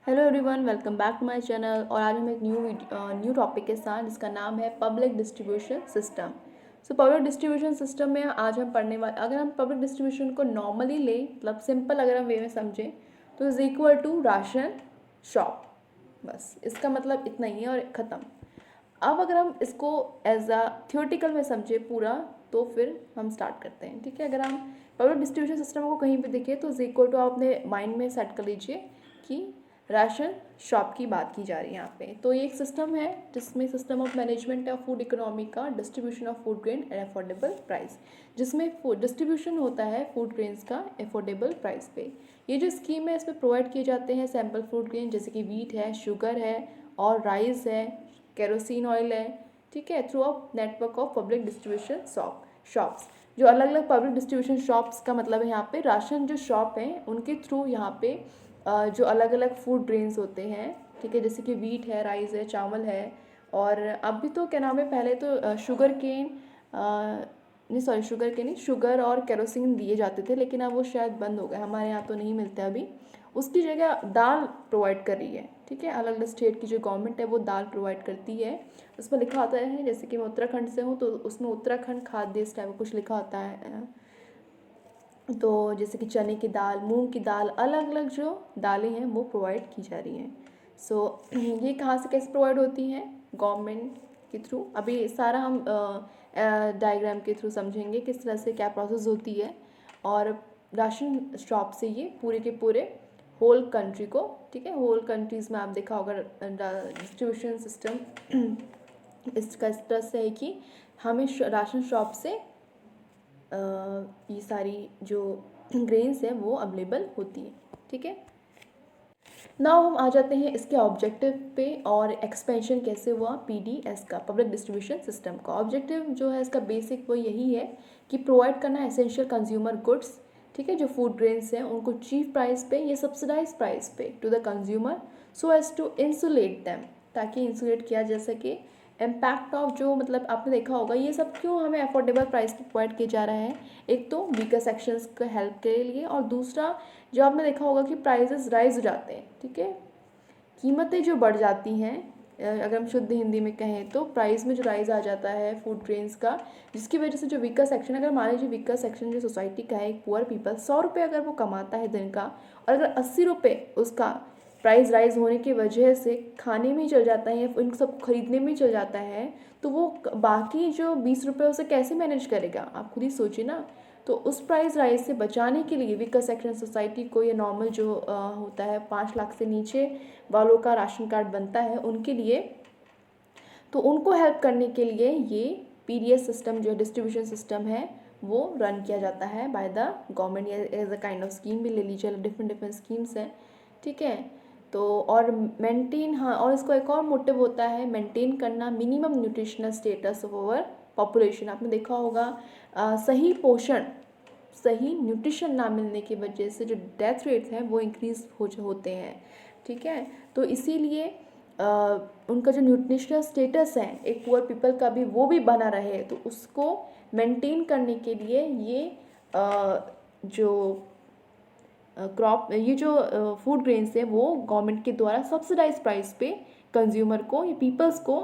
Hello everyone, welcome back to my channel. और आज हम एक न्यू टॉपिक के साथ जिसका नाम है public distribution system. So public distribution system में आज हम पढ़ने वाले, अगर हम पब्लिक डिस्ट्रीब्यूशन को नॉर्मली लें, मतलब सिंपल अगर हम वे में समझें, तो is equal to ration shop. बस इसका मतलब इतना ही है और ख़त्म। अब अगर हम इसको एज अ थियोटिकल में समझे पूरा, तो फिर हम स्टार्ट करते हैं। ठीक है, अगर हम पब्लिक डिस्ट्रीब्यूशन सिस्टम को कहीं पे देखें तो इज इक्वल टू, आप अपने माइंड में सेट कर लीजिए कि राशन शॉप की बात की जा रही है यहाँ पे। तो ये एक सिस्टम है जिसमें system of management of food economy का distribution of food grain at affordable price, जिसमें डिस्ट्रीब्यूशन होता है फूड ग्रेन्स का अफोर्डेबल प्राइस पे। ये जो स्कीम है इसमें प्रोवाइड किए जाते हैं सैम्पल फूड ग्रेन, जैसे कि वीट है, शुगर है और राइस है, केरोसिन ऑयल है। ठीक है, through a network of public distribution shops. जो अलग अलग पब्लिक डिस्ट्रीब्यूशन शॉप्स का मतलब है यहाँ पे राशन जो शॉप हैं उनके थ्रू यहाँ पे जो अलग अलग फूड ग्रेन्स होते हैं, ठीक है, जैसे कि वीट है, राइस है, चावल है। और अब भी तो क्या नाम है, पहले तो शुगर केन नहीं, सॉरी, शुगर केन नहीं, शुगर और केरोसिन दिए जाते थे, लेकिन अब वो शायद बंद हो गए, हमारे यहाँ तो नहीं मिलते अभी। उसकी जगह दाल प्रोवाइड कर रही है। ठीक है, अलग अलग स्टेट की जो गवर्नमेंट है वो दाल प्रोवाइड करती है। उसमें लिखा होता है, जैसे कि मैं उत्तराखंड से हूँ तो उसमें उत्तराखंड खाद्य इस टाइप का कुछ लिखा होता है। तो जैसे कि चने की दाल, मूंग की दाल, अलग अलग जो दालें हैं वो प्रोवाइड की जा रही हैं। सो ये कहाँ से कैसे प्रोवाइड होती हैं? गवर्नमेंट के थ्रू। अभी सारा हम डायग्राम के थ्रू समझेंगे किस तरह से क्या प्रोसेस होती है। और राशन शॉप से ये पूरे के पूरे होल कंट्री को, ठीक है, होल कंट्रीज़ में आप देखा होगा डिस्ट्रीब्यूशन सिस्टम इसका इस तरह से है कि हमें राशन शॉप से ये सारी जो ग्रेन्स हैं वो अवेलेबल होती है। ठीक है, नाउ हम आ जाते हैं इसके ऑब्जेक्टिव पे और एक्सपेंशन कैसे हुआ पीडीएस का, पब्लिक डिस्ट्रीब्यूशन सिस्टम का। ऑब्जेक्टिव जो है इसका बेसिक वो यही है कि प्रोवाइड करना एसेंशियल कंज्यूमर गुड्स, ठीक है, जो फूड ग्रेन्स हैं उनको चीप प्राइस पे या सब्सिडाइज प्राइस पे to the consumer, so as to insulate them, ताकि इंसुलेट किया जा सके इम्पैक्ट ऑफ, जो मतलब आपने देखा होगा ये सब क्यों हमें अफोर्डेबल प्राइस पे प्रोवाइड किया जा रहा है। एक तो वीकर सेक्शंस को हेल्प के लिए, और दूसरा जो आपने देखा होगा कि प्राइजेस राइज हो जाते हैं। ठीक है, कीमतें जो बढ़ जाती हैं, अगर हम शुद्ध हिंदी में कहें तो प्राइस में जो राइज आ जाता है फूड ग्रेन्स का, जिसकी वजह से जो वीकर सेक्शन, अगर मान लीजिए वीकर सेक्शन जो सोसाइटी का है, एक पुअर पीपल 100 रुपये अगर वो कमाता है दिन का, और अगर 80 रुपये उसका प्राइस राइज होने की वजह से खाने में ही चल जाता है या इन सब खरीदने में ही चल जाता है, तो वो बाकी जो 20 रुपये उसे कैसे मैनेज करेगा? आप खुद ही सोचिए ना। तो उस प्राइस राइज से बचाने के लिए वीकर सेक्शन सोसाइटी को, या नॉर्मल जो होता है 5 लाख से नीचे वालों का राशन कार्ड बनता है उनके लिए, तो उनको हेल्प करने के लिए ये पीडीएस सिस्टम जो डिस्ट्रीब्यूशन सिस्टम है वो रन किया जाता है by the government, as a kind of scheme भी ले लीजिए, डिफरेंट डिफरेंट स्कीम्स हैं। ठीक है, तो और मेंटेन, हाँ, और इसको एक और मोटिव होता है मेंटेन करना minimum nutritional status of over population. आपने देखा होगा सही पोषण, सही न्यूट्रिशन ना मिलने की वजह से जो डेथ रेट्स हैं वो इंक्रीज होते हैं। ठीक है, तो इसीलिए उनका जो न्यूट्रिशनल स्टेटस है एक पुअर पीपल का भी, वो भी बना रहे, तो उसको मेंटेन करने के लिए ये जो क्रॉप, ये जो फूड ग्रेन्स है वो गवर्नमेंट के द्वारा सब्सिडाइज प्राइस पे कंज्यूमर को या पीपल्स को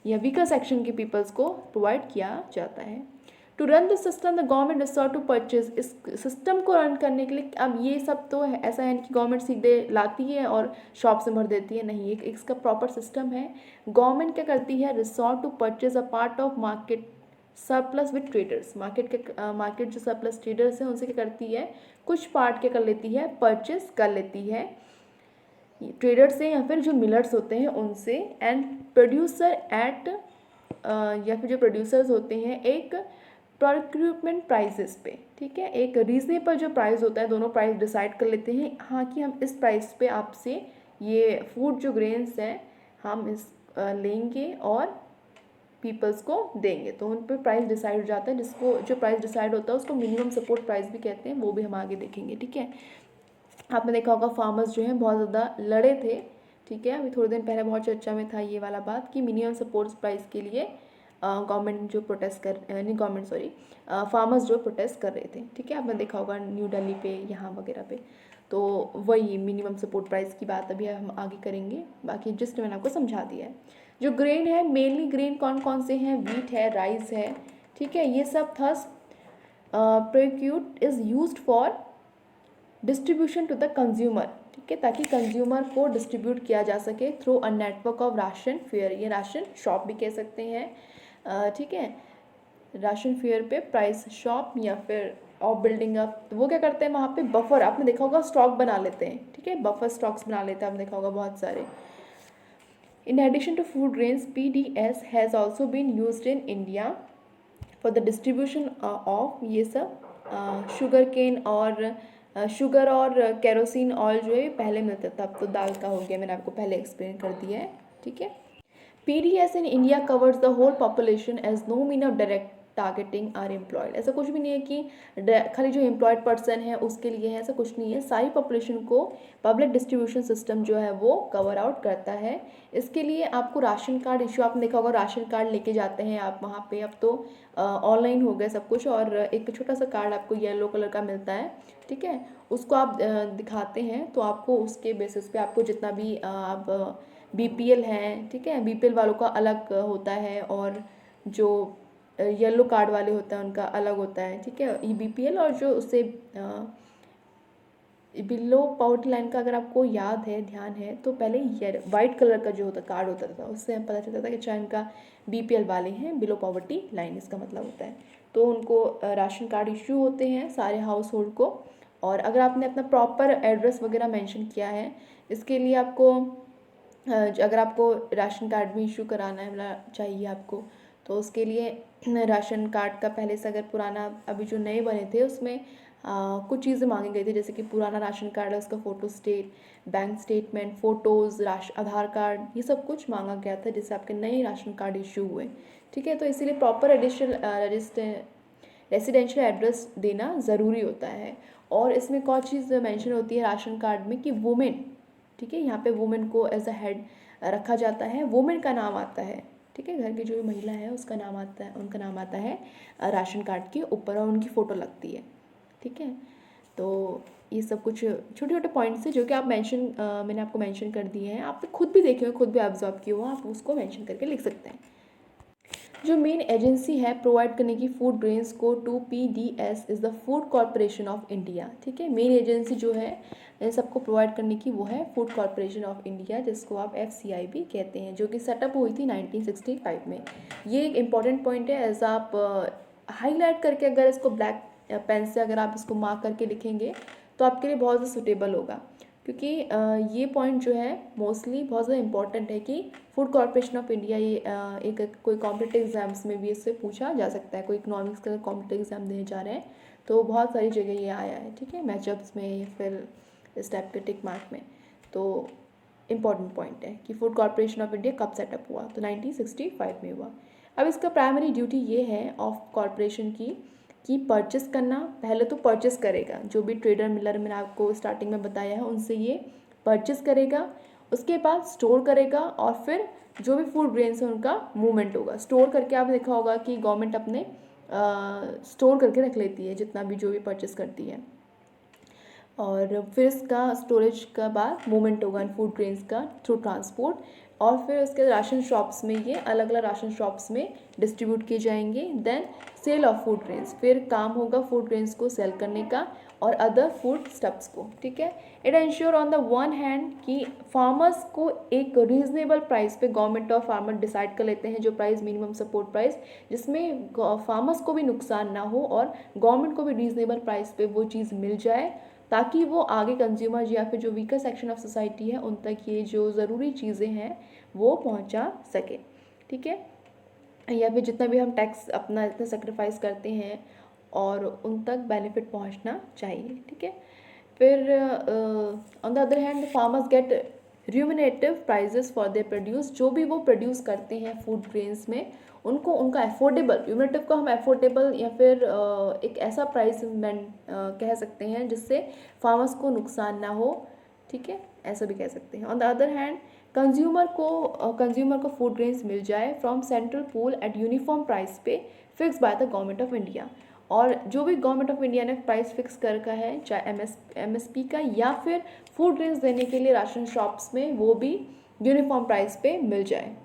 या वीकर सेक्शन के पीपल्स को प्रोवाइड किया जाता है। To run this system the government resort to purchase, इस सिस्टम को रन करने के लिए, अब ये सब तो ऐसा है कि गवर्नमेंट सीधे लाती है और शॉप से भर देती है, नहीं, एक इसका प्रॉपर सिस्टम है। गवर्नमेंट क्या करती है, resort to purchase a part of market surplus with traders, market जो सरप्लस ट्रेडर्स हैं उनसे क्या करती है, कुछ पार्ट क्या कर लेती है, परचेज कर लेती है ट्रेडर्स से या फिर जो मिलर्स होते हैं उनसे, एंड प्रोड्यूसर एट, या फिर जो प्रोड्यूसर्स होते हैं एक प्रोक्यूरमेंट प्राइसेस पे, ठीक है, एक रीजनेबल जो प्राइस होता है, दोनों प्राइस डिसाइड कर लेते हैं, हाँ, कि हम इस प्राइस पे आपसे ये फूड जो ग्रेन्स हैं हम इस लेंगे और पीपल्स को देंगे, तो उन पर प्राइस डिसाइड हो जाता है, जिसको जो प्राइस डिसाइड होता है उसको मिनिमम सपोर्ट प्राइस भी कहते हैं, वो भी हम आगे देखेंगे। ठीक है, आपने देखा होगा फार्मर्स जो हैं बहुत ज़्यादा लड़े थे। ठीक है, अभी थोड़े दिन पहले बहुत चर्चा में था ये वाला बात कि मिनिमम सपोर्ट प्राइस के लिए गवर्नमेंट जो प्रोटेस्ट कर, नहीं गवर्नमेंट सॉरी, फार्मर्स जो प्रोटेस्ट कर रहे थे। ठीक है, आपने देखा होगा न्यू दिल्ली पे, यहाँ वगैरह पे। तो वही मिनिमम सपोर्ट प्राइस की बात अभी हम आगे करेंगे, बाकी जिस्ट मैंने आपको समझा दिया है। जो ग्रेन है, मेनली ग्रेन कौन कौन से हैं, वीट है, राइस है, ठीक है, ये सब thus procured is used for distribution to the consumer, ठीक है, ताकि कंज्यूमर को डिस्ट्रीब्यूट किया जा सके through a network of ration fair, ये राशन शॉप भी कह सकते हैं, ठीक है, राशन फेयर पे प्राइस शॉप या फिर और बिल्डिंग अप, वो क्या करते हैं वहाँ पे बफर, आपने देखा होगा स्टॉक बना लेते हैं, ठीक है, बफर स्टॉक्स बना लेते हैं, आपने देखा होगा बहुत सारे। In addition to food grains, PDS has also been used in India for the distribution of ये सब शुगर केन और शुगर और केरोसिन ऑयल जो है पहले मिलता था, अब तो दाल का हो गया, मैंने आपको पहले एक्सप्लेन कर दिया है, ठीक है। PDS in India covers the whole population as no mean of direct targeting are employed, ऐसा कुछ भी नहीं है कि खाली जो एम्प्लॉयड पर्सन है उसके लिए है, ऐसा कुछ नहीं है, सारी पॉपुलेशन को पब्लिक डिस्ट्रीब्यूशन सिस्टम जो है वो कवर आउट करता है। इसके लिए आपको राशन कार्ड इशू, आपने देखा होगा राशन कार्ड लेके जाते हैं आप वहाँ पे, अब तो ऑनलाइन हो गया सब कुछ, और एक छोटा सा कार्ड आपको येलो कलर का मिलता है, ठीक है, उसको आप दिखाते हैं तो आपको उसके बेसिस पे आपको जितना भी आप BPL हैं, ठीक है, BPL वालों का अलग होता है, और जो येलो कार्ड वाले होते हैं उनका अलग होता है, ठीक है, BPL, और जो उससे बिलो पॉवर्टी लाइन का अगर आपको याद है, ध्यान है, तो पहले ये वाइट कलर का जो होता कार्ड होता था, उससे पता चलता था कि चाहे इनका BPL वाले हैं, बिलो पॉवर्टी लाइन इसका मतलब होता है, तो उनको राशन कार्ड इशू होते हैं सारे हाउस होल्ड को। और अगर आपने अपना प्रॉपर एड्रेस वगैरह मेंशन किया है, इसके लिए आपको अगर आपको राशन कार्ड भी इशू कराना है चाहिए आपको, तो उसके लिए राशन कार्ड का पहले से अगर पुराना, अभी जो नए बने थे उसमें कुछ चीज़ें मांगी गई थी, जैसे कि पुराना राशन कार्ड है उसका photostat, bank statement, photos, Aadhaar card, ये सब कुछ मांगा गया था जिससे आपके नए राशन कार्ड इशू हुए, ठीक है। तो इसीलिए प्रॉपर रेसिडेंशियल एड्रेस देना ज़रूरी होता है। और इसमें एक और चीज़ मेंशन होती है राशन कार्ड में कि वुमेन, ठीक है, यहाँ पे वुमेन को एज अ हेड रखा जाता है, वुमेन का नाम आता है, ठीक है, घर की जो भी महिला है उसका नाम आता है, उनका नाम आता है राशन कार्ड के ऊपर, और उनकी फ़ोटो लगती है, ठीक है। तो ये सब कुछ छोटे छोटे पॉइंट्स हैं जो कि आप मैंने आपको मेंशन कर दिए हैं, आप खुद भी देखे हो, खुद भी ऑब्जर्व किए हो, आप उसको मेंशन करके लिख सकते हैं। जो मेन एजेंसी है प्रोवाइड करने की फूड ग्रेन्स को to PDS is the Food Corporation of India, ठीक है, मेन एजेंसी जो है इन सबको प्रोवाइड करने की वो है फूड कॉरपोरेशन ऑफ इंडिया, जिसको आप FCI भी कहते हैं, जो कि सेटअप हुई थी 1965 में। ये एक इम्पॉर्टेंट पॉइंट है, एज आप हाईलाइट करके अगर इसको ब्लैक पेन से अगर आप इसको मार्क करके लिखेंगे तो आपके लिए बहुत ज़्यादा सुटेबल होगा, क्योंकि ये पॉइंट जो है मोस्टली बहुत ज़्यादा इंपॉर्टेंट है कि फूड कॉरपोरेशन ऑफ इंडिया, ये एक कोई कॉम्पिटिटिव एग्जाम्स में भी इससे पूछा जा सकता है, कोई इकोनॉमिक्स का कॉम्पिटिटिव एग्जाम देने जा रहे हैं तो बहुत सारी जगह ये आया है, ठीक है, मैचअप्स में, फिर इस टाइप के टिक मार्क में। तो इम्पॉर्टेंट पॉइंट है कि फूड कॉरपोरेशन ऑफ इंडिया कब सेटअप हुआ, तो 1965 में हुआ। अब इसका प्राइमरी ड्यूटी ये है ऑफ कॉरपोरेशन की कि परचेस करना, पहले तो परचेस करेगा, जो भी ट्रेडर मिलर मैंने आपको स्टार्टिंग में बताया है उनसे ये परचेस करेगा, उसके बाद स्टोर करेगा, और फिर जो भी फूड ग्रेन्स हैं उनका मूवमेंट होगा। स्टोर करके आपने देखा होगा कि गवर्नमेंट अपने स्टोर करके रख लेती है जितना भी जो भी परचेस करती है, और फिर इसका स्टोरेज का बाद मूवमेंट होगा फूड ग्रेन्स का थ्रू ट्रांसपोर्ट, और फिर उसके राशन शॉप्स में ये अलग अलग राशन शॉप्स में डिस्ट्रीब्यूट किए जाएंगे। Then sale of food grains, फिर काम होगा फूड ग्रेन्स को सेल करने का और अदर फूड स्टफ्स को, ठीक है। It ensure on the one hand कि फार्मर्स को एक रीजनेबल प्राइस पे गवर्नमेंट और फार्मर डिसाइड कर लेते हैं जो प्राइस, मिनिमम सपोर्ट प्राइस, जिसमें फार्मर्स को भी नुकसान ना हो और गवर्नमेंट को भी रीजनेबल प्राइस पे वो चीज़ मिल जाए, ताकि वो आगे कंज्यूमर या फिर जो वीकर सेक्शन ऑफ सोसाइटी है उन तक ये जो ज़रूरी चीज़ें हैं वो पहुंचा सके, ठीक है, या फिर जितना भी हम टैक्स अपना इतना सेक्रीफाइस करते हैं और उन तक बेनिफिट पहुंचना चाहिए, ठीक है। फिर on the other hand farmers get remunerative prices for their produce, जो भी वो प्रोड्यूस करते हैं फूड ग्रेन्स में उनको उनका एफोर्डेबल, रिम्यूनरेटिव को हम एफोर्डेबल या फिर एक ऐसा प्राइस कह सकते हैं जिससे फार्मर्स को नुकसान ना हो, ठीक है, ऐसा भी कह सकते हैं। On the other hand consumer को फूड ग्रेन्स मिल जाए from central pool at uniform price पे fix by the government of India, और जो भी गवर्नमेंट ऑफ इंडिया ने प्राइस फिक्स कर रखा है, चाहे MSP का या फिर फूड ग्रेन्स देने के लिए राशन शॉप्स में, वो भी यूनिफॉर्म प्राइस पे मिल जाए।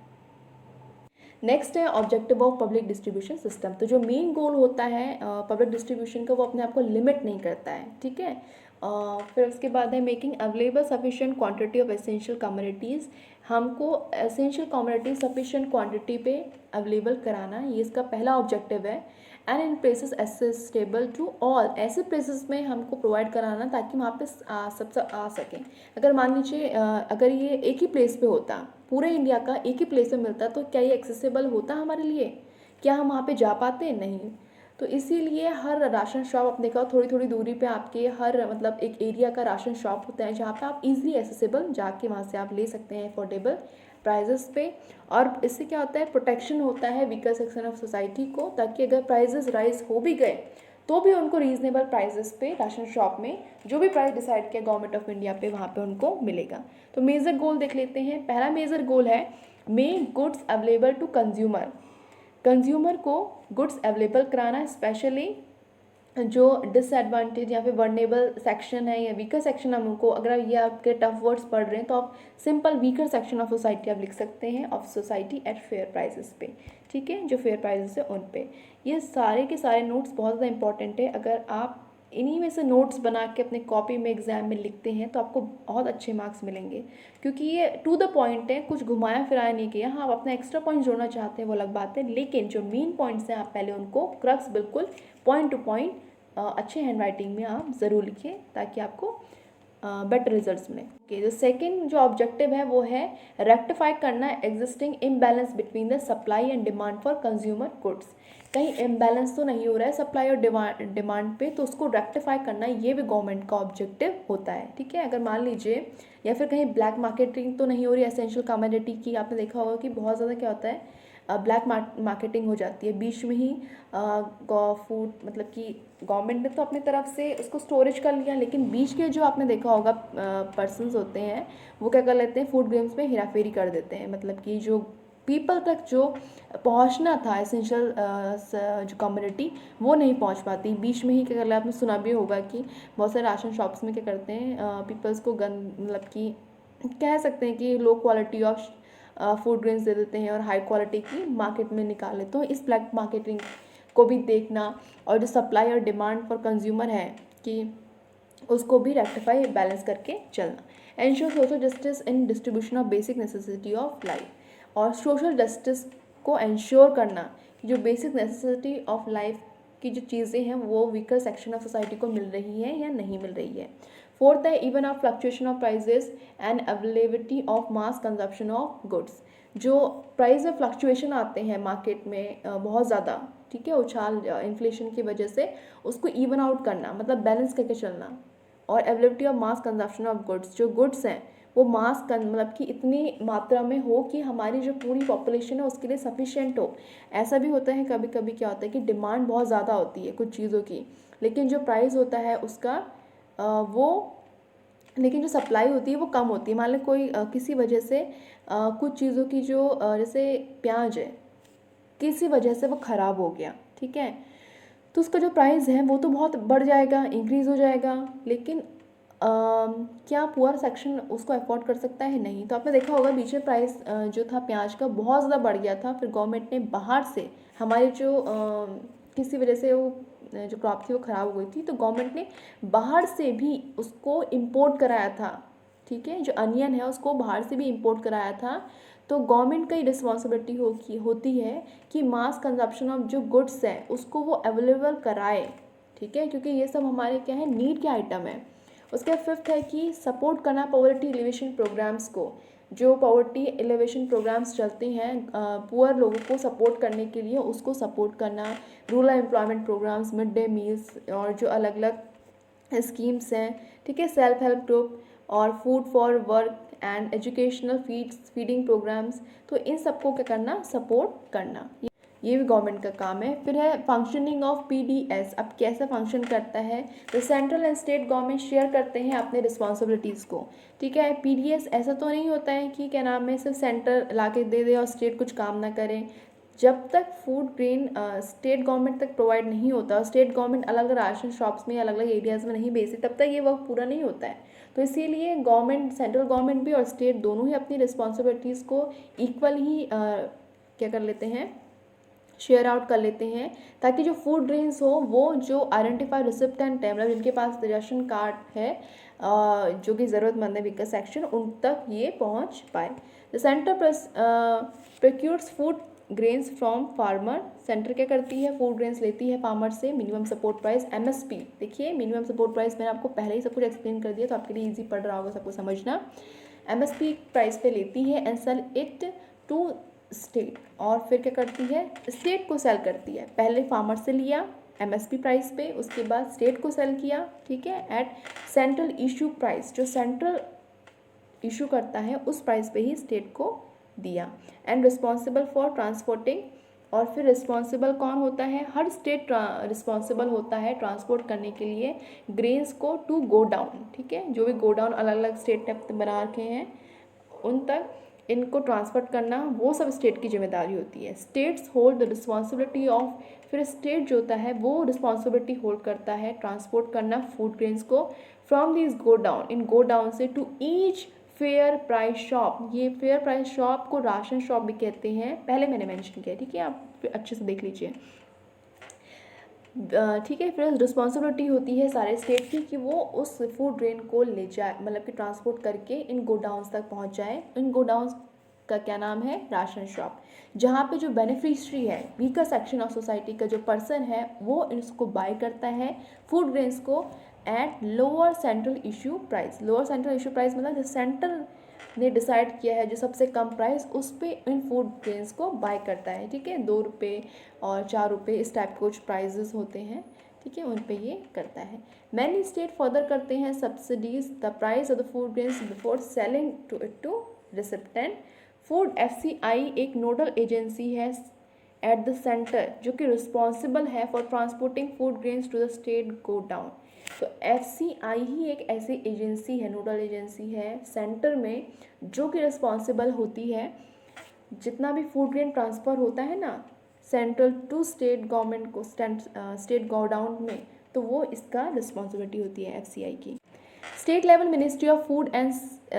नेक्स्ट है objective of public distribution system. तो जो मेन गोल होता है पब्लिक डिस्ट्रीब्यूशन का, वो अपने आप को लिमिट नहीं करता है, ठीक है। फिर उसके बाद है making available sufficient quantity of essential commodities. हमको एसेंशियल कमोडिटी सफिशिएंट क्वांटिटी पे अवेलेबल कराना, ये इसका पहला ऑब्जेक्टिव है। And in places accessible to all, ऐसे प्लेसेस में हमको प्रोवाइड कराना ताकि वहाँ पे सब आ सकें। अगर मान लीजिए अगर ये एक ही प्लेस पे होता, पूरे इंडिया का एक ही प्लेस में मिलता, तो क्या ये एक्सेसिबल होता हमारे लिए? क्या हम वहाँ पे जा पाते? नहीं। तो इसीलिए हर राशन शॉप, आप देखा थोड़ी थोड़ी दूरी पे आपके हर मतलब एक एरिया का राशन शॉप होता है जहाँ पे आप इजीली एक्सेसिबल जाके वहाँ से आप ले सकते हैं अफोर्डेबल प्राइजेस पे। और इससे क्या होता है, प्रोटेक्शन होता है वीकर सेक्शन ऑफ सोसाइटी को, ताकि अगर प्राइजेस राइज हो भी गए तो भी उनको रीजनेबल प्राइजेस पे राशन शॉप में जो भी प्राइस डिसाइड किया गवर्नमेंट ऑफ इंडिया पे, वहाँ पे उनको मिलेगा। तो मेजर गोल देख लेते हैं। पहला मेजर गोल है make goods available to consumer. Consumer को गुड्स अवेलेबल कराना, स्पेशली जो डिसएडवांटेज या फिर वर्नेबल सेक्शन है या वीकर सेक्शन है उनको, अगर ये आपके टफ वर्ड्स पढ़ रहे हैं तो आप simple weaker section of society आप लिख सकते हैं, of society at fair prices पे, ठीक है, जो फेयर प्राइसेस है उन पे। ये सारे के सारे नोट्स बहुत ज़्यादा इंपॉर्टेंट है। अगर आप इन्हीं में से नोट्स बना के अपने कॉपी में एग्जाम में लिखते हैं तो आपको बहुत अच्छे मार्क्स मिलेंगे, क्योंकि ये टू द पॉइंट है, कुछ घुमाया फिराया नहीं किया। हाँ, आप अपना एक्स्ट्रा पॉइंट जोड़ना चाहते हैं वो अलग बात है, लेकिन जो मेन पॉइंट्स हैं आप पहले उनको क्रक्स बिल्कुल पॉइंट टू पॉइंट अच्छे हैंड राइटिंग में आप ज़रूर लिखिए ताकि आपको बेटर रिजल्ट्स मिले। ओके, जो सेकंड जो ऑब्जेक्टिव है वो है रेक्टिफाई करना existing imbalance between the supply and demand for consumer goods. कहीं इम्बैलेंस तो नहीं हो रहा है सप्लाई और डिमांड पे, तो उसको रेक्टिफाई करना ये भी गवर्नमेंट का ऑब्जेक्टिव होता है, ठीक है। अगर मान लीजिए या फिर कहीं ब्लैक मार्केटिंग तो नहीं हो रही एसेंशियल कमोडिटी की, आपने देखा होगा कि बहुत ज़्यादा क्या होता है ब्लैक मार्केटिंग हो जाती है बीच में ही। फूड मतलब कि गवर्नमेंट ने तो अपनी तरफ से उसको स्टोरेज कर लिया, लेकिन बीच के जो आपने देखा होगा पर्सन्स होते हैं वो क्या कर लेते हैं, फूड ग्रेन्स में हेराफेरी कर देते हैं। मतलब कि जो पीपल तक जो पहुंचना था एसेंशियल जो कम्युनिटी, वो नहीं पहुंच पाती, बीच में ही क्या कर लिया। आपने सुना भी होगा कि बहुत सारे राशन शॉप्स में क्या करते हैं, पीपल्स को मतलब कि कह सकते हैं कि low quality of food grains दे देते हैं और हाई क्वालिटी की मार्केट में निकाल लेते हैं। इस ब्लैक मार्केटिंग को भी देखना, और जो सप्लाई और डिमांड फॉर कंज्यूमर है कि उसको भी रेक्टिफाई बैलेंस करके चलना। Ensure social justice in distribution of basic necessity of life, और सोशल जस्टिस को एंश्योर करना कि जो बेसिक नेसेसिटी ऑफ लाइफ की जो चीज़ें हैं वो वीकर सेक्शन ऑफ सोसाइटी को मिल रही है या नहीं मिल रही है। फोर्थ है even of fluctuation of prices and availability of mass consumption of goods. जो प्राइस में फ्लक्चुएशन आते हैं मार्केट में बहुत ज़्यादा, ठीक है, उछाल इन्फ्लेशन की वजह से, उसको इवन आउट करना, मतलब बैलेंस करके चलना। और availability of mass consumption of goods, जो गुड्स हैं वो मतलब कि इतनी मात्रा में हो कि हमारी जो पूरी पॉपुलेशन है उसके लिए सफिशिएंट हो। ऐसा भी होता है कभी कभी क्या होता है कि डिमांड बहुत ज़्यादा होती है कुछ चीज़ों की, लेकिन जो प्राइस होता है उसका लेकिन जो सप्लाई होती है वो कम होती है। मान लो कोई किसी वजह से कुछ चीज़ों की जो जैसे प्याज है, किसी वजह से वो ख़राब हो गया, ठीक है, तो उसका जो प्राइस है वो तो बहुत बढ़ जाएगा, इंक्रीज़ हो जाएगा, लेकिन क्या पुअर सेक्शन उसको अफोर्ड कर सकता है? नहीं। तो आपने देखा होगा बीच में प्राइस जो था प्याज का बहुत ज़्यादा बढ़ गया था, फिर गवर्नमेंट ने बाहर से हमारे जो किसी वजह से वो जो क्रॉप थी वो ख़राब हो गई थी, तो गवर्नमेंट ने बाहर से भी उसको इम्पोर्ट कराया था, ठीक है, जो अनियन है उसको बाहर से भी इम्पोर्ट कराया था। तो गवर्नमेंट का ही रिस्पॉन्सिबिलिटी होती है कि मास कंजप्शन ऑफ जो गुड्स है उसको वो अवेलेबल कराए, ठीक है, क्योंकि ये सब हमारे क्या है, नीड के आइटम है। उसके फिफ्थ है कि सपोर्ट करना पॉवर्टी एलिवेशन प्रोग्राम्स को। जो पॉवर्टी एलिवेशन प्रोग्राम्स चलते हैं पुअर लोगों को सपोर्ट करने के लिए, उसको सपोर्ट करना। Rural employment programmes, mid day meals और जो अलग अलग स्कीम्स हैं, ठीक है, सेल्फ हेल्प ग्रुप और food for work and educational feeding programmes, तो इन सबको क्या करना, सपोर्ट करना, ये भी गवर्नमेंट का काम है। फिर है फंक्शनिंग ऑफ PDS, अब कैसे फंक्शन करता है, तो central and state government share करते हैं अपने रिस्पॉन्सिबिलिटीज़ को, ठीक है। PDS ऐसा तो नहीं होता है कि क्या नाम है सिर्फ सेंटर ला के दे दे और स्टेट कुछ काम ना करें। जब तक फूड ग्रेन स्टेट गवर्नमेंट तक प्रोवाइड नहीं होता, स्टेट गवर्नमेंट अलग अलग राशन शॉप्स में अलग अलग एरियाज़ में नहीं भेजती, तब तक ये वर्क पूरा नहीं होता है। तो इसीलिए गवर्नमेंट, सेंट्रल गवर्नमेंट भी और स्टेट दोनों ही अपनी रिस्पॉन्सिबिलिटीज़ को इक्वल ही क्या कर लेते हैं, शेयर आउट कर लेते हैं, ताकि जो फूड ग्रेन्स हो वो जो आइडेंटिफाइड रिसिप्टेंट है, मतलब जिनके पास राशन कार्ड है, जो कि ज़रूरतमंद है वीकर सेक्शन, उन तक ये पहुंच पाए। The centre procures food grains from farmer. Centre क्या करती है, फूड ग्रेन्स लेती है फार्मर से। मिनिमम सपोर्ट प्राइस MSP, देखिए मिनिमम सपोर्ट प्राइस मैंने आपको पहले ही सब कुछ एक्सप्लेन कर दिया, तो आपके लिए ईजी पड़ रहा होगा सबको समझना। MSP प्राइस पे लेती है and sell it to state, और फिर क्या करती है, स्टेट को सेल करती है। पहले फार्मर से लिया MSP प्राइस पे, उसके बाद स्टेट को सेल किया, ठीक है, एट सेंट्रल इशू प्राइस, जो सेंट्रल इशू करता है उस प्राइस पे ही स्टेट को दिया। एंड रिस्पॉन्सिबल फॉर ट्रांसपोर्टिंग, और फिर रिस्पॉन्सिबल कौन होता है, हर स्टेट रिस्पॉन्सिबल होता है ट्रांसपोर्ट करने के लिए ग्रेन्स को टू गो डाउन, ठीक है, जो भी गो डाउन अलग अलग स्टेट टाइप बना रखे हैं उन तक इनको ट्रांसफर करना वो सब स्टेट की जिम्मेदारी होती है। States hold the responsibility of, फिर स्टेट जो होता है वो रिस्पॉन्सिबिलिटी होल्ड करता है ट्रांसपोर्ट करना फूड ग्रेन्स को फ्रॉम दिस गो डाउन, इन गो डाउन से to each fair price shop. ये फेयर प्राइस शॉप को राशन शॉप भी कहते हैं, पहले मैंने मेंशन किया, ठीक है, आप अच्छे से देख लीजिए, ठीक है। फिर रिस्पॉन्सिबिलिटी होती है सारे स्टेट की कि वो उस फूड ग्रेन को ले जाए, मतलब कि ट्रांसपोर्ट करके इन गोडाउंस तक पहुंच जाए। इन गोडाउंस का क्या नाम है, राशन शॉप, जहाँ पे जो बेनिफिशरी है, वीकर सेक्शन ऑफ सोसाइटी का जो पर्सन है, वो इसको बाय करता है फूड ग्रेन्स को at lower central issue price. Lower central issue price मतलब जो सेंट्रल ने डिसाइड किया है, जो सबसे कम प्राइस, उस पे इन फूड ग्रेन्स को बाय करता है, ठीक है। 2 रुपये और 4 रुपये इस टाइप के कुछ प्राइजेस होते हैं, ठीक है, उन पे ये करता है। मैनी स्टेट फर्दर करते हैं subsidises the price of the food grains before selling to it to recipient. Food FCI एक नोडल एजेंसी है एट द सेंटर, जो कि रिस्पॉन्सिबल है for transporting food grains to the state godown. तो FCI ही एक ऐसी agency है, नोडल एजेंसी है सेंटर में, जो कि रिस्पॉन्सिबल होती है जितना भी फूड ग्रेन ट्रांसफ़र होता है ना सेंट्रल टू स्टेट गवर्नमेंट को, स्टेट गो डाउन में, तो वो इसका रिस्पॉन्सिबिलिटी होती है FCI की। State level ministry of food and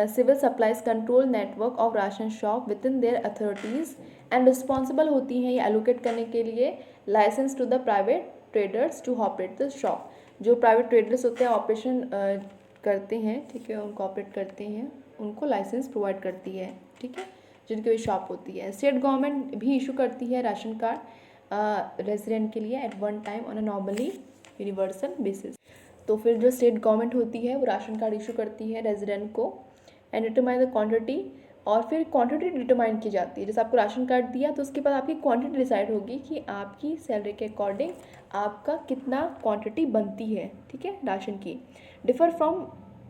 civil supplies control network of ration shop within their authorities and responsible होती हैं ये एलोकेट करने के लिए licence to the private traders to operate the shop. जो प्राइवेट ट्रेडर्स होते हैं operation करते हैं, ठीक है, उनको ऑपरेट करते हैं, उनको लाइसेंस प्रोवाइड करती है, ठीक है, जिनकी भी शॉप होती है। स्टेट गवर्नमेंट भी इशू करती है राशन कार्ड रेजिडेंट के लिए at one time on a normally universal basis. तो फिर जो स्टेट गवर्नमेंट होती है वो राशन कार्ड इशू करती है रेजिडेंट को एंड डिटरमाइन द क्वांटिटी, और फिर क्वांटिटी डिटरमाइन की जाती है। जैसे आपको राशन कार्ड दिया तो उसके बाद आपकी क्वांटिटी डिसाइड होगी कि आपकी सैलरी के अकॉर्डिंग आपका कितना क्वांटिटी बनती है, ठीक है, राशन की। Differ from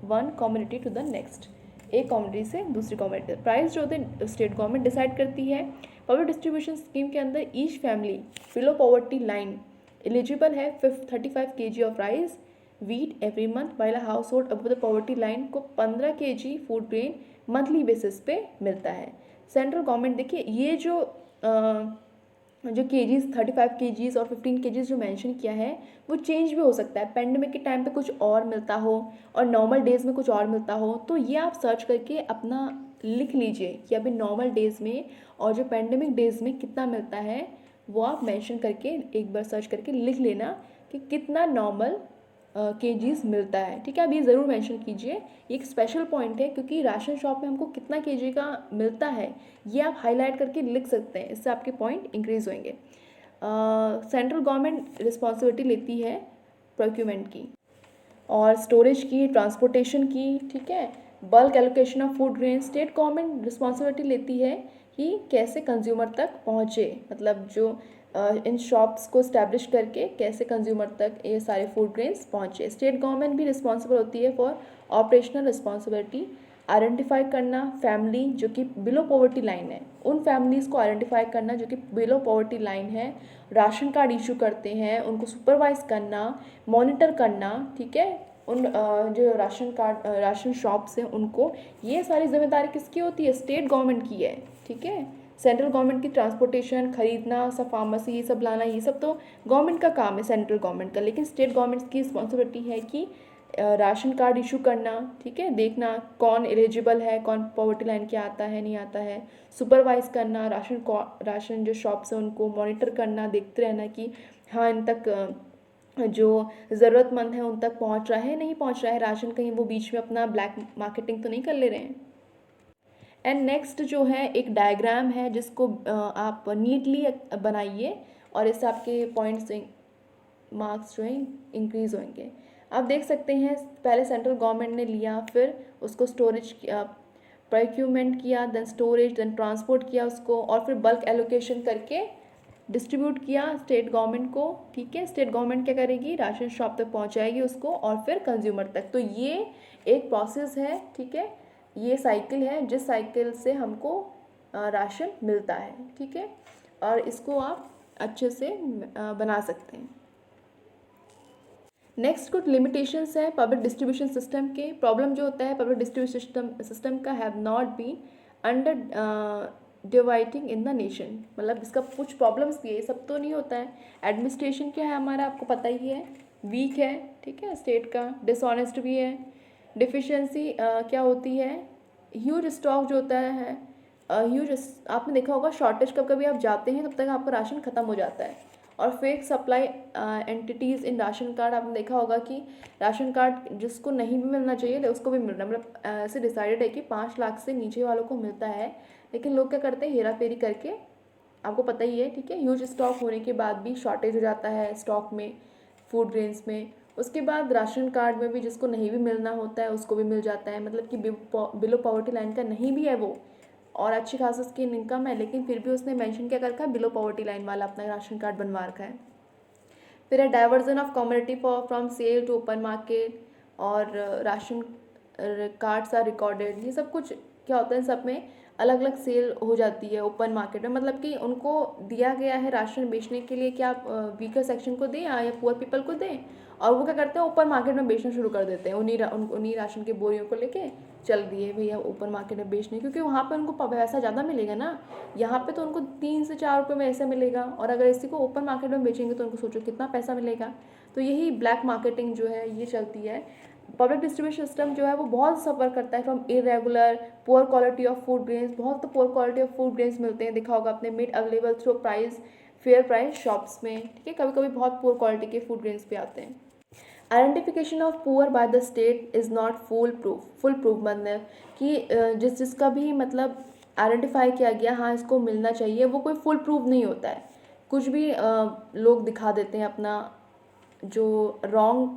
one community to the next, एक कम्युनिटी से दूसरी कम्युनिटी। प्राइस जो होते स्टेट गवर्नमेंट डिसाइड करती है। पब्लिक डिस्ट्रीब्यूशन स्कीम के अंदर each family below poverty line eligible है 35 kg of rice wheat every month, while house hold above the poverty line को 15 kg food grain monthly basis पे मिलता है। सेंट्रल गवर्नमेंट देखिए ये जो केजीज 35 kgs और 15 kgs जो मेंशन किया है वो चेंज भी हो सकता है, पेंडेमिक के टाइम पे कुछ और मिलता हो और नॉर्मल डेज़ में कुछ और मिलता हो। तो ये आप सर्च करके अपना लिख लीजिए कि अभी नॉर्मल डेज़ में और जो पेंडेमिक डेज़ में कितना मिलता है, वो आप मेंशन करके एक बार सर्च करके लिख लेना कि कितना नॉर्मल केजीज मिलता है, ठीक है। अब ये ज़रूर मेंशन कीजिए, ये एक स्पेशल पॉइंट है क्योंकि राशन शॉप में हमको कितना केजी का मिलता है ये आप हाईलाइट करके लिख सकते हैं, इससे आपके पॉइंट इंक्रीज़ होंगे। सेंट्रल गवर्नमेंट रिस्पॉन्सिबिलिटी लेती है प्रोक्यूरमेंट की और स्टोरेज की, ट्रांसपोर्टेशन की, ठीक है। Bulk allocation of food grain state government responsibility लेती है कि कैसे कंज्यूमर तक पहुँचे, मतलब जो इन शॉप्स को इस्टेब्लिश करके कैसे कंज्यूमर तक ये सारे फूड ग्रेन्स पहुँचे। स्टेट गवर्नमेंट भी रिस्पॉन्सिबल होती है फॉर ऑपरेशनल रिस्पॉन्सिबिलिटी, आइडेंटिफाई करना फैमिली जो कि बिलो पॉवर्टी लाइन है, उन फैमिलीज़ को आइडेंटिफाई करना जो कि बिलो पॉवर्टी लाइन है, राशन कार्ड इशू करते हैं उनको सुपरवाइज करना, मॉनिटर करना, ठीक है, उन जो राशन शॉप्स हैं उनको, ये सारी जिम्मेदारी किसकी होती है, स्टेट गवर्नमेंट की है, ठीक है। सेंट्रल गवर्नमेंट की ट्रांसपोर्टेशन, खरीदना, सब फार्मेसी ये सब लाना, ये सब तो गवर्नमेंट का काम है, सेंट्रल गवर्नमेंट का। लेकिन स्टेट गवर्नमेंट की रिस्पॉन्सिबिलिटी है कि राशन कार्ड इशू करना, ठीक है, देखना कौन एलिजिबल है, कौन पॉवर्टी लाइन के आता है नहीं आता है, सुपरवाइज करना, राशन जो शॉप्स है उनको मॉनिटर करना, देखते रहना कि हाँ इन तक जो ज़रूरतमंद है उन तक पहुंच रहा है नहीं पहुंच रहा है राशन, कहीं वो बीच में अपना ब्लैक मार्केटिंग तो नहीं कर ले रहे हैं। एंड नेक्स्ट जो है एक डायग्राम है जिसको आप नीटली बनाइए और इससे आपके पॉइंट्स मार्क्स जो हैं इंक्रीज होंगे। आप देख सकते हैं पहले सेंट्रल गवर्नमेंट ने लिया, फिर उसको स्टोरेज प्रोक्यूरमेंट किया, देन स्टोरेज, देन ट्रांसपोर्ट किया उसको, और फिर बल्क एलोकेशन करके डिस्ट्रीब्यूट किया स्टेट गवर्नमेंट को, ठीक है। स्टेट गवर्नमेंट क्या करेगी, राशन शॉप तक पहुंचाएगी उसको और फिर कंज्यूमर तक। तो ये एक प्रोसेस है, ठीक है, ये साइकिल है जिस साइकिल से हमको राशन मिलता है, ठीक है, और इसको आप अच्छे से बना सकते हैं। नेक्स्ट कुछ लिमिटेशंस है पब्लिक डिस्ट्रीब्यूशन सिस्टम के। प्रॉब्लम जो होता है पब्लिक डिस्ट्रीब्यूशन सिस्टम का, have not been under dividing in the nation, मतलब इसका कुछ प्रॉब्लम्स भी है, ये सब तो नहीं होता है। एडमिनिस्ट्रेशन क्या है हमारा, आपको पता ही है, वीक है, ठीक है, स्टेट का, डिसऑनेस्ट भी है। डिफिशियंसी क्या होती है, ह्यूज स्टॉक जो होता है, ह्यूज, आपने देखा होगा शॉर्टेज, कब कभी आप जाते हैं तब तक आपका राशन ख़त्म हो जाता है। और फेक सप्लाई एंटिटीज़ इन राशन कार्ड, आपने देखा होगा कि राशन कार्ड जिसको नहीं भी मिलना चाहिए उसको भी मिल रहा है, मतलब ऐसे डिसाइडेड है कि 5 लाख से नीचे वालों को मिलता है, लेकिन लोग क्या करते हैं, हेरा फेरी करके, आपको पता ही है, ठीक है। ह्यूज स्टॉक होने के बाद भी शॉर्टेज हो जाता है स्टॉक में, फूड ग्रेन्स में। उसके बाद राशन कार्ड में भी जिसको नहीं भी मिलना होता है उसको भी मिल जाता है, मतलब कि बिलो पॉवर्टी लाइन का नहीं भी है वो, और अच्छी खासी उसकी इनकम है, लेकिन फिर भी उसने मेंशन क्या कर रखा है, बिलो पॉवर्टी लाइन वाला अपना राशन कार्ड बनवा रखा है। फिर है diversion of community from sale to open market, और राशन कार्ड्स आर रिकॉर्डेड, ये सब कुछ क्या होता है, सब में अलग अलग सेल हो जाती है ओपन मार्केट में, मतलब कि उनको दिया गया है राशन बेचने के लिए कि आप वीकर सेक्शन को दें या पुअर पीपल को दें, और वो क्या करते हैं ओपन मार्केट में बेचना शुरू कर देते हैं, उन्हीं राशन के बोरियों को लेके चल दिए भैया ओपन मार्केट में बेचने, क्योंकि वहाँ पे उनको पैसा ज़्यादा मिलेगा ना, यहाँ पे तो उनको 3 से 4 रुपये में ऐसे मिलेगा, और अगर इसी को ओपन मार्केट में बेचेंगे तो उनको सोचो कितना पैसा मिलेगा। तो यही ब्लैक मार्केटिंग जो है ये चलती है। पब्लिक डिस्ट्रीब्यूशन सिस्टम जो है वो बहुत सफ़र करता है from irregular, poor quality of food grains, बहुत तो poor quality of food grains मिलते हैं, देखा होगा आपने, made available through price fair price shops में, ठीक है, कभी कभी बहुत पुअर क्वालिटी के फूड ग्रेन्स भी आते हैं। Identification of poor by the state is not full proof, मतलब कि जिसका भी मतलब आइडेंटिफाई किया गया हाँ इसको मिलना चाहिए, वो कोई फुल प्रूफ नहीं होता है, कुछ भी लोग दिखा देते हैं अपना जो रॉन्ग,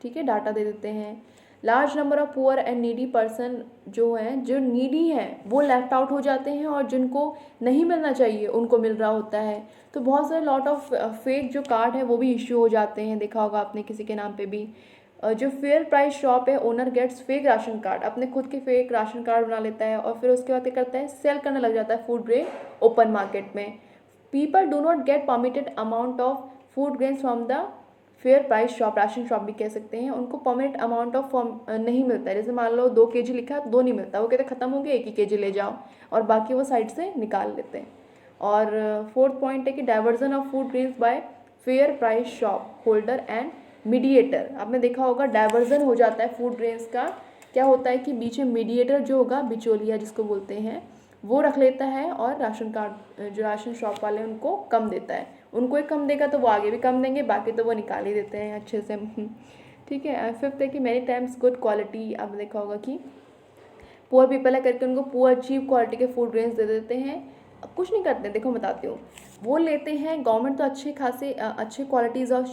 ठीक है, डाटा दे देते हैं। Large number of poor and needy person जो हैं, जो नीडी हैं वो लेफ्ट आउट हो जाते हैं, और जिनको नहीं मिलना चाहिए उनको मिल रहा होता है। तो बहुत सारे लॉट ऑफ फेक जो कार्ड है वो भी इश्यू हो जाते हैं, देखा होगा आपने किसी के नाम पे भी। जो फेयर प्राइस शॉप है, owner gets fake ration card, अपने खुद के फेक राशन कार्ड बना लेता है, और फिर उसके बाद क्या करता है, सेल करने लग जाता है फूड ग्रेन ओपन मार्केट में। People do not gate permitted amount of food grains from the fair price shop, ration shop भी कह सकते हैं, उनको परमिट अमाउंट ऑफ नहीं मिलता है। जैसे मान लो 2 kg लिखा है तो 2 नहीं मिलता, वो कहते ख़त्म हो गया 1 ही kg ले जाओ, और बाकी वो साइड से निकाल लेते हैं। और 4th पॉइंट है कि diversion of food grains bye fair price shop holder and mediator. आपने देखा होगा डाइवर्जन हो जाता है फूड ग्रेन्स का, क्या होता है कि बीच में मीडिएटर जो होगा, बिचौलिया जिसको बोलते हैं, वो रख लेता है, और राशन कार्ड जो राशन शॉप वाले उनको कम देता है, उनको एक कम देगा तो वो आगे भी कम देंगे, बाकी तो वो निकाल ही देते हैं अच्छे से, ठीक है। 5th है कि मैनी टाइम्स गुड क्वालिटी, आपने देखा होगा कि पुअर पीपल है करके उनको पुअर चीप क्वालिटी के फूड ग्रेन्स दे देते हैं, कुछ नहीं करते, देखो बताती हूँ, वो लेते हैं गवर्नमेंट तो अच्छे खासे अच्छे क्वालिटीज़ ऑफ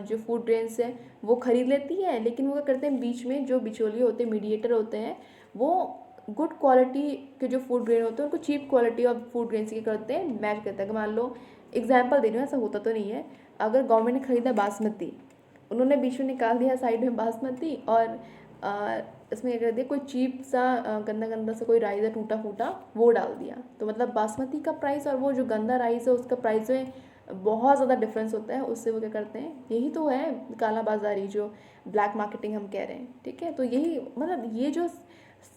जो फूड ग्रेन्स है वो खरीद लेती है, लेकिन वो क्या करते हैं बीच में जो बिचौलिए होते हैं, मीडिएटर होते हैं, वो गुड क्वालिटी के जो फूड ग्रेन होते हैं उनको cheap quality of food grains की करते हैं, मैच करते हैं। मान लो एग्जाम्पल दे रही हूँ, ऐसा होता तो नहीं है, अगर गवर्नमेंट ने खरीदा बासमती, उन्होंने बीच में निकाल दिया साइड में बासमती, और इसमें क्या कर दिया, कोई चीप सा गंदा गंदा सा कोई राइस है टूटा फूटा वो डाल दिया, तो मतलब बासमती का प्राइस और वो जो गंदा राइस है उसका प्राइस में बहुत ज़्यादा डिफरेंस होता है, उससे वो क्या करते हैं, यही तो है काला बाजारी जो ब्लैक मार्केटिंग हम कह रहे हैं, ठीक है। तो यही मतलब ये जो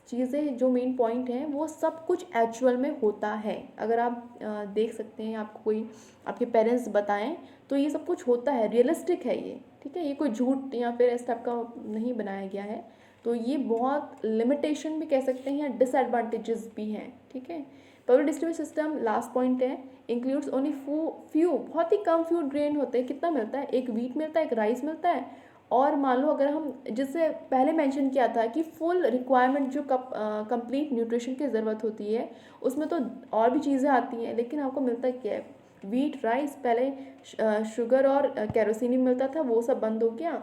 चीज़ें जो मेन पॉइंट हैं वो सब कुछ एक्चुअल में होता है। अगर आप देख सकते हैं, आपको कोई आपके पेरेंट्स बताएं तो ये सब कुछ होता है, रियलिस्टिक है ये, ठीक है। ये कोई झूठ या फिर इस टाइप का नहीं बनाया गया है। तो ये बहुत लिमिटेशन भी कह सकते हैं या डिसएडवांटेजेस भी हैं, ठीक है। Public distribution system last point है, इंक्लूड्स ओनली फ्यू, बहुत ही कम फूड ग्रेन होते हैं। कितना मिलता है, एक व्हीट मिलता है, एक राइस मिलता है। और मान लो अगर हम जिससे पहले मेंशन किया था कि फुल रिक्वायरमेंट जो कंप्लीट न्यूट्रिशन की ज़रूरत होती है उसमें तो और भी चीज़ें आती हैं, लेकिन आपको मिलता क्या है, व्हीट राइस। पहले शुगर और केरोसिन मिलता था, वो सब बंद हो गया।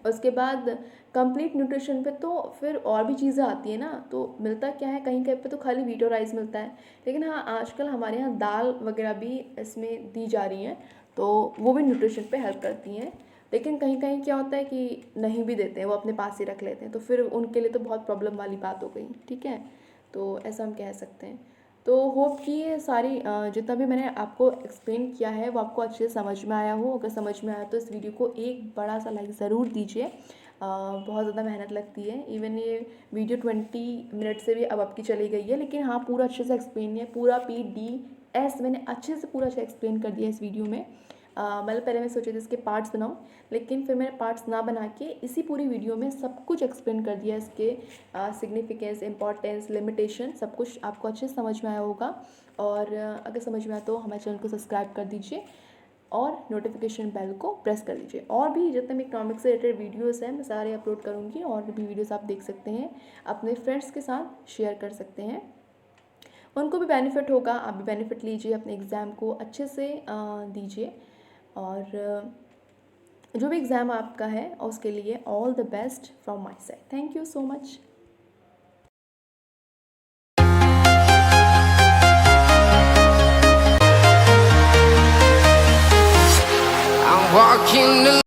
उसके बाद कंप्लीट न्यूट्रिशन पे तो फिर और भी चीज़ें आती है ना, तो मिलता क्या है, कहीं कहीं पे तो खाली व्हीट और राइस मिलता है। लेकिन हाँ, आजकल हमारे यहाँ दाल वगैरह भी इसमें दी जा रही हैं, तो वो भी न्यूट्रिशन पे हेल्प करती हैं। लेकिन कहीं कहीं क्या होता है कि नहीं भी देते हैं, वो अपने पास ही रख लेते हैं, तो फिर उनके लिए तो बहुत प्रॉब्लम वाली बात हो गई, ठीक है। तो ऐसा हम कह सकते हैं। तो होप कि ये सारी जितना भी मैंने आपको एक्सप्लेन किया है वो आपको अच्छे से समझ में आया हो। अगर समझ में आया तो इस वीडियो को एक बड़ा सा लाइक ज़रूर दीजिए। बहुत ज़्यादा मेहनत लगती है, इवन ये वीडियो 20 मिनट से भी अब आपकी चली गई है, लेकिन हाँ पूरा अच्छे से एक्सप्लेन है, पूरा PDS मैंने अच्छे से पूरा अच्छा एक्सप्लेन कर दिया इस वीडियो में। मतलब पहले मैं सोची थी इसके पार्ट्स बनाऊं, लेकिन फिर मैंने पार्ट्स ना बना के इसी पूरी वीडियो में सब कुछ एक्सप्लेन कर दिया। इसके सिग्निफिकेंस, इंपॉर्टेंस, लिमिटेशन सब कुछ आपको अच्छे से समझ में आया होगा। और अगर समझ में आया तो हमारे चैनल को सब्सक्राइब कर दीजिए और नोटिफिकेशन बेल को प्रेस कर दीजिए। और भी जितने भी इकोनॉमिक्स से रिलेटेड वीडियोस हैं मैं सारे अपलोड करूँगी, और भी वीडियोस आप देख सकते हैं, अपने फ्रेंड्स के साथ शेयर कर सकते हैं, उनको भी बेनिफिट होगा। आप भी बेनिफिट लीजिए, अपने एग्ज़ाम को अच्छे से दीजिए। और जो भी एग्ज़ाम आपका है उसके लिए all the best from my side. Thank you so much. I'm walking